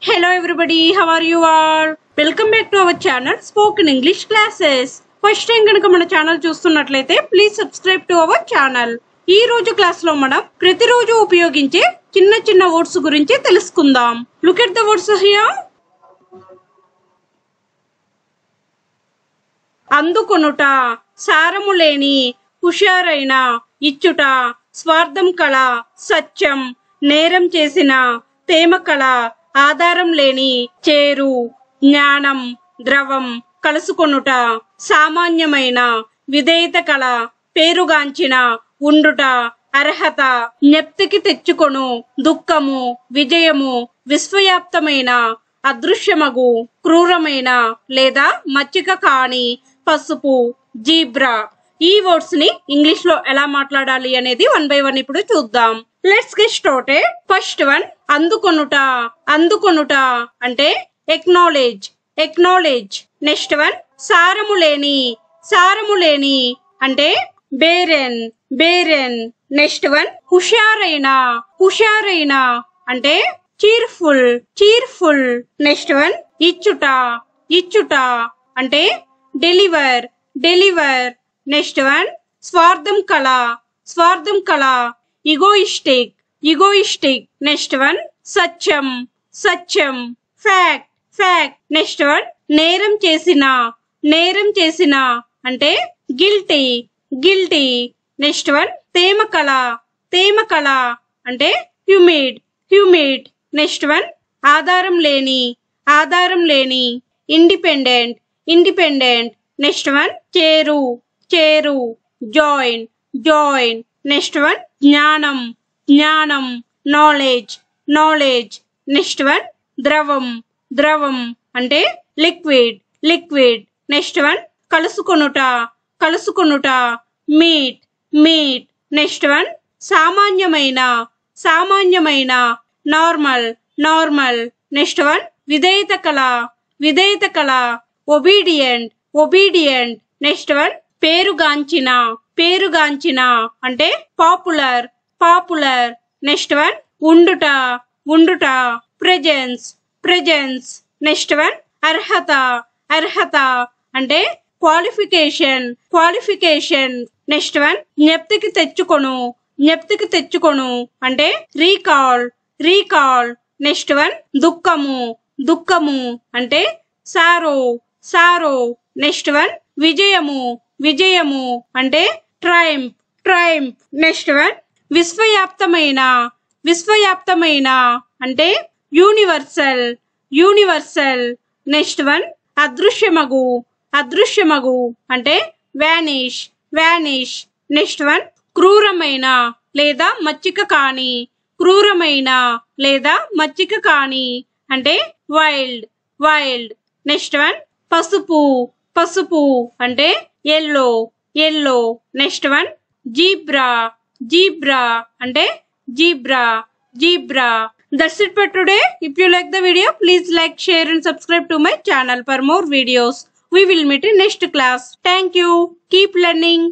Hello everybody, how are you all? Welcome back to our channel Spoken English Classes. First time గనుక మన channel చూస్తున్నట్లయితే please subscribe to our channel. ఈ రోజు class లో మనం ప్రతిరోజు ఉపయోగించే చిన్న చిన్న వర్డ్స్ గురించి తెలుసుకుందాం. Look at the words here. అందుకొనుట, సారము లేని, హుషారైన, ఇచ్చుట, స్వార్థం కల, సత్యం, నేరం చేసిన, తేమ కల, ఆధారం లేని, చేరు, జ్ఞానం, ద్రవం, కలుసుకొనుట, సామాన్యమైన, విధేయత కల, పేరుగాంచిన, ఉండుట, అర్హత, జ్ఞప్తికి తెచ్చుకొను, దుఃఖము, విజయము, విశ్వవ్యాప్తమైన, అదృశ్యమగు, క్రూరమైన లేదా మచ్చిక కాని, పసుపు, జీబ్రా. ఈ వర్డ్స్ ని ఇంగ్లీష్ లో ఎలా మాట్లాడాలి అనేది వన్ బై వన్ ఇప్పుడు చూద్దాం. Let's get started. First one, అందుకొనుట. అందుకొనుట అంటే ఎక్నాలెడ్జ్, ఎక్నాలెడ్జ్. నెక్స్ట్ వన్, సారము లేని. సారము లేని అంటే బేరెన్, బేరెన్. Next one, హుషారైన. హుషారైన అంటే చీర్ఫుల్, చీర్ఫుల్. నెక్స్ట్ వన్, ఇచ్చుట. ఇచ్చుట అంటే డెలివర్, డెలివర్. నెక్స్ట్ వన్, స్వార్థం కల. స్వార్థం కల ఈగోయిస్టిక్, ఈగోయిస్టిక్. నెక్స్ట్ వన్, సత్యం, సత్యం. Fact, fact. నెక్స్ట్ వన్, నేరం చేసిన. నేరం చేసిన అంటే గిల్టీ, గిల్టీ. నెక్స్ట్ వన్, తేమ కల. తేమ కల అంటే హ్యూమిడ్, హ్యూమిడ్. నెక్స్ట్ వన్, ఆధారం లేని. ఆధారం లేని ఇండిపెండెంట్, ఇండిపెండెంట్. నెక్స్ట్ వన్, చేరు, చేరు. Join, join. నెక్స్ట్ వన్, జ్ఞానం, జ్ఞానం. Knowledge, knowledge. నెక్స్ట్ వన్, ద్రవం, ద్రవం అంటే లిక్విడ్, లిక్విడ్. నెక్స్ట్ వన్, కలుసుకొనుట. కలుసుకొనుట మీట్, మీట్. నెక్స్ట్ వన్, సామాన్యమైన. సామాన్యమైన నార్మల్, నార్మల్. నెక్స్ట్ వన్, విధేయత కల. విధేయత కల ఒబీడియంట్, ఒబీడియంట్. నెక్స్ట్ వన్, పేరుగాంచిన. పేరుగాంచిన అంటే పాపులర్, పాపులర్. నెక్స్ట్ వన్, ఉండుట. ఉండుట ప్రెజెన్స్, ప్రెజెన్స్. నెక్స్ట్ వన్, అర్హత. అర్హత అంటే క్వాలిఫికేషన్, క్వాలిఫికేషన్. నెక్స్ట్ వన్, జ్ఞప్తికి తెచ్చుకొను. జ్ఞప్తికి తెచ్చుకొను అంటే రీకాల్, రీకాల్. నెక్స్ట్ వన్, దుఃఖము. దుఃఖము అంటే సారో, సారో. నెక్స్ట్ వన్, విజయము. విజయము అంటే ట్రైంప్, ట్రైంప్. నెక్స్ట్ వన్, విశ్వవ్యాప్తమైన. విశ్వవ్యాప్తమైన అంటే యూనివర్సల్, యూనివర్సల్. నెక్స్ట్ వన్, అదృశ్యమగు. అదృశ్యమగు అంటే వానిష్, వానిష్. నెక్స్ట్ వన్, క్రూరమైన లేదా మచ్చిక కాని. క్రూరమైన లేదా మచ్చిక కాని అంటే వైల్డ్, వైల్డ్. నెక్స్ట్ వన్, పసుపు. పసుపు అంటే yellow, yellow. Next one, zebra. Zebra అంటే zebra, zebra. That's it for today. If you like the video, please like, share and subscribe to my channel for more videos. We will meet in next class. Thank you. Keep learning.